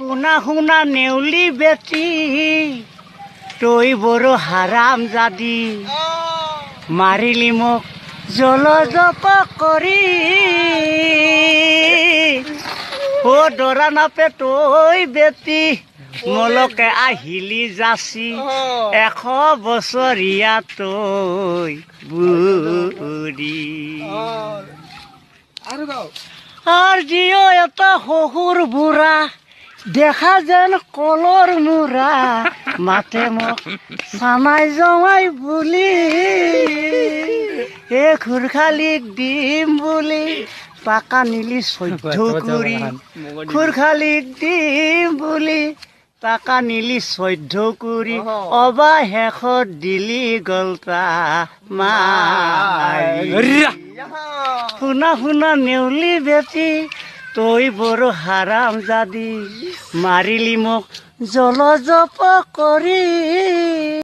শুনা শুনা নেউলি বেটি তই বড় হাৰাম জাদি মাৰিলি মোক জলজপ কৰি ও দৰা নাপে তই বেটি মলকে আহিলি যাচি 100 বছৰীয়া তই বুঢ়ী আৰ জিও এটা শহুৰ বুঢ়া দেখা যেন কলৰ মূৰা মাতে মোক চানাই জমাই বুলি খুৰখালিক দিম বুলি পাকা নিলি 14 কৰি খুৰখালিক দিম বুলি টাকা নিলি 14 কৰি অবা শেষত দিলি গলতা মাৰি শুনা শুনা নেউলি বেটি তই বড় হাৰাম জাদি মাৰিলি মোক জলজপ কৰি